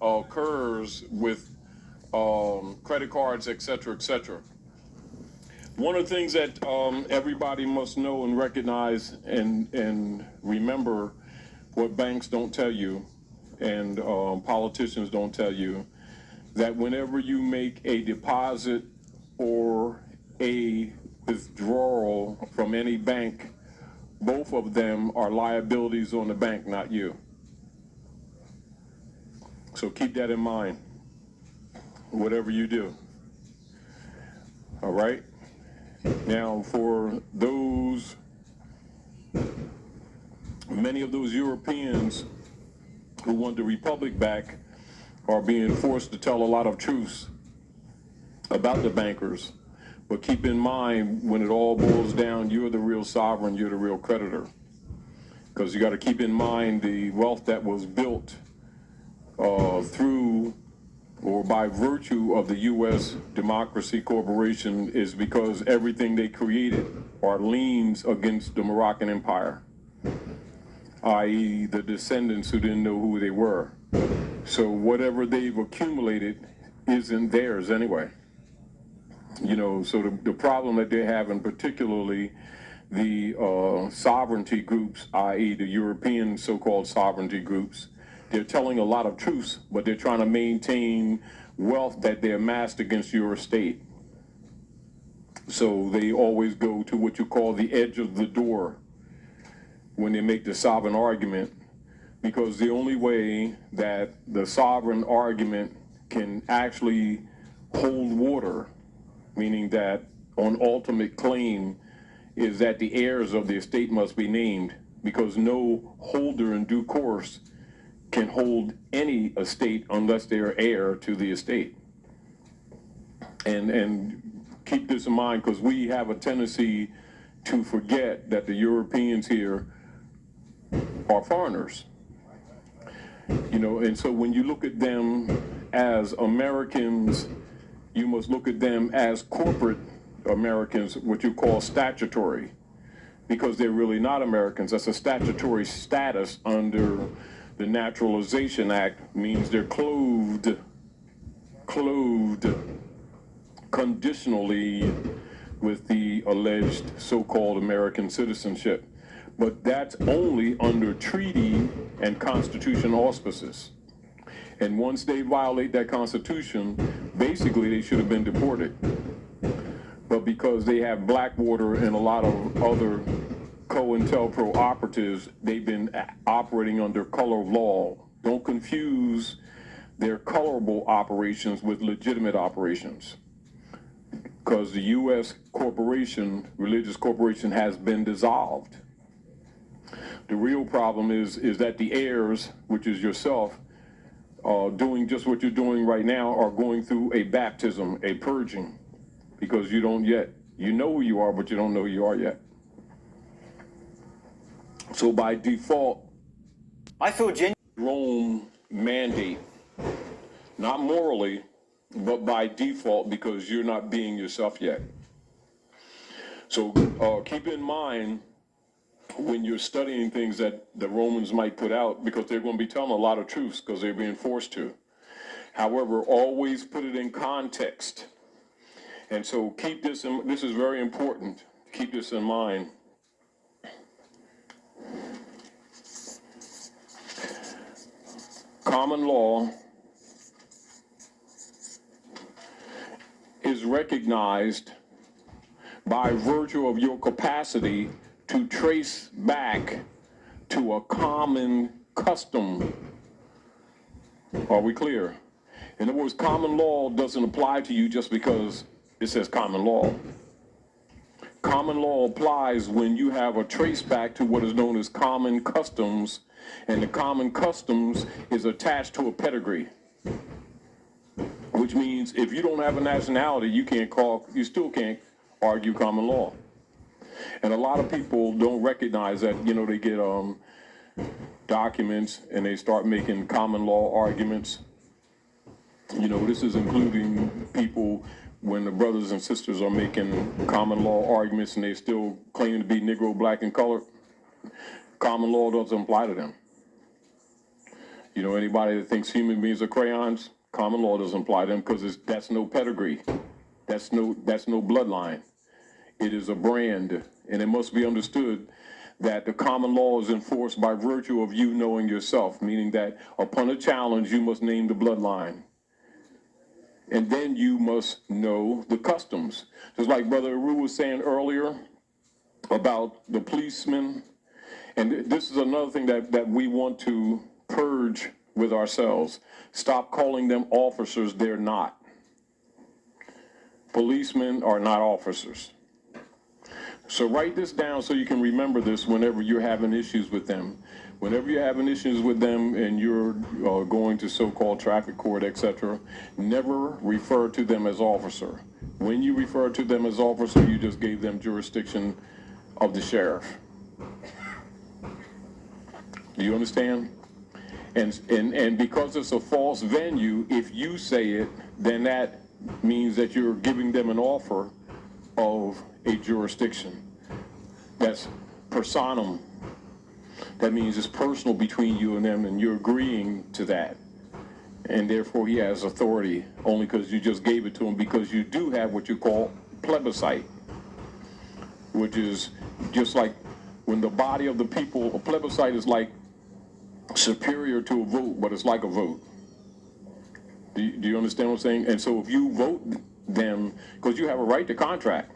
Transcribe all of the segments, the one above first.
occurs with credit cards, et cetera, et cetera. One of the things that everybody must know and recognize and remember, what banks don't tell you and politicians don't tell you, that whenever you make a deposit or a withdrawal from any bank, both of them are liabilities on the bank, not you. So keep that in mind, whatever you do. All right? Now, for those, many of those Europeans who want the republic back are being forced to tell a lot of truths about the bankers. But keep in mind, when it all boils down, you're the real sovereign, you're the real creditor. Because you got to keep in mind the wealth that was built through or by virtue of the U.S. Democracy Corporation is because everything they created are liens against the Moroccan Empire, i.e. the descendants who didn't know who they were. So whatever they've accumulated isn't theirs anyway. You know, so the problem that they have, and particularly the sovereignty groups, i.e. the European so-called sovereignty groups, they're telling a lot of truths, but they're trying to maintain wealth that they amassed against your estate. So they always go to what you call the edge of the door when they make the sovereign argument, because the only way that the sovereign argument can actually hold water, meaning that on ultimate claim, is that the heirs of the estate must be named, because no holder in due course can hold any estate unless they are heir to the estate. And keep this in mind, because we have a tendency to forget that the Europeans here are foreigners. You know, and so when you look at them as Americans, you must look at them as corporate Americans, what you call statutory, because they're really not Americans. That's a statutory status under the Naturalization Act, means they're clothed conditionally with the alleged so-called American citizenship. But that's only under treaty and constitution auspices. And once they violate that constitution, basically they should have been deported. But because they have Blackwater and a lot of other COINTELPRO operatives, they've been operating under color of law. Don't confuse their colorable operations with legitimate operations, because the U.S. corporation, religious corporation, has been dissolved. The real problem is that the heirs, which is yourself, doing just what you're doing right now, are going through a baptism, a purging, because you don't yet. You know who you are, but you don't know who you are yet. So by default, I feel Rome mandate, not morally, but by default, because you're not being yourself yet. So keep in mind when you're studying things that the Romans might put out, because they're going to be telling a lot of truths because they're being forced to. However, always put it in context. And so keep this in, this is very important. Keep this in mind. Common law is recognized by virtue of your capacity to trace back to a common custom. Are we clear? In other words, common law doesn't apply to you just because it says common law. Common law applies when you have a trace back to what is known as common customs, and the common customs is attached to a pedigree, which means if you don't have a nationality, you still can't argue common law. And a lot of people don't recognize that. You know, they get documents and they start making common law arguments. You know, this is including people when the brothers and sisters are making common law arguments and they still claim to be Negro, black, and colored. Common law doesn't apply to them. You know, anybody that thinks human beings are crayons, common law doesn't apply to them because that's no pedigree. That's no bloodline. It is a brand, and it must be understood that the common law is enforced by virtue of you knowing yourself, meaning that upon a challenge, you must name the bloodline. And then you must know the customs. Just like Brother Aru was saying earlier about the policemen. And this is another thing that we want to purge with ourselves. Stop calling them officers. They're not. Policemen are not officers. So write this down so you can remember this whenever you're having issues with them. Whenever you're having issues with them and you're going to so-called traffic court, etc., never refer to them as officer. When you refer to them as officer, you just gave them jurisdiction of the sheriff. Do you understand? And because it's a false venue, if you say it, then that means that you're giving them an offer of a jurisdiction. That's personam. That means it's personal between you and them, and you're agreeing to that. And therefore he has authority only because you just gave it to him, because you do have what you call plebiscite, which is just like when the body of the people, a plebiscite is like superior to a vote, but it's like a vote. Do you understand what I'm saying? And so if you vote them, because you have a right to contract,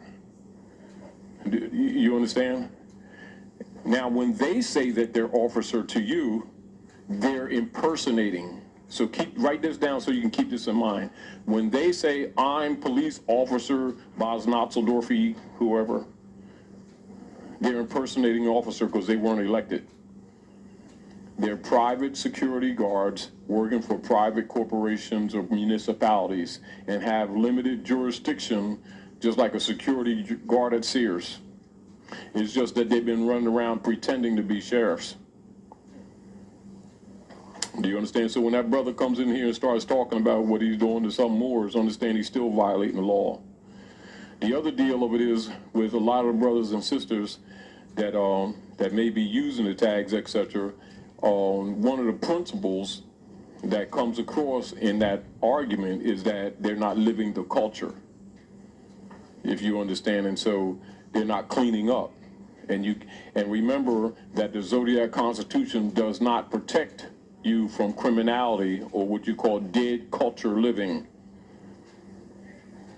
you understand? Now, when they say that they're officer to you, they're impersonating. So write this down so you can keep this in mind. When they say, I'm police officer Bosnotzeldorfy, whoever, they're impersonating an officer because they weren't elected. They're private security guards working for private corporations or municipalities and have limited jurisdiction, just like a security guard at Sears. It's just that they've been running around pretending to be sheriffs. Do you understand? So when that brother comes in here and starts talking about what he's doing to some Moors, understand he's still violating the law. The other deal of it is with a lot of brothers and sisters that may be using the tags, etc. One of the principles that comes across in that argument is that they're not living the culture, if you understand, and so they're not cleaning up. And remember that the Zodiac Constitution does not protect you from criminality or what you call dead culture living,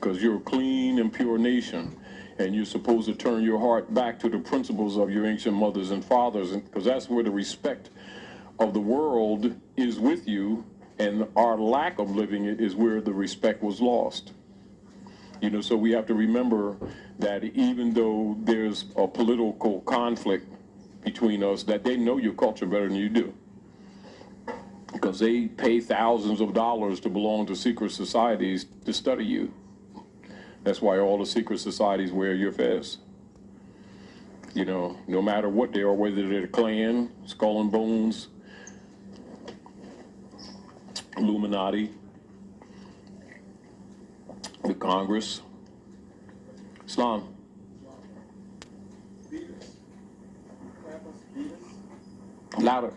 because you're a clean and pure nation, and you're supposed to turn your heart back to the principles of your ancient mothers and fathers, because that's where the respect of the world is with you, and our lack of living it is where the respect was lost. You know, so we have to remember that even though there's a political conflict between us, that they know your culture better than you do, because they pay thousands of dollars to belong to secret societies to study you. That's why all the secret societies wear your fez. You know, no matter what they are, whether they're the Klan, Skull and Bones, Illuminati, the Congress, Islam. Louder.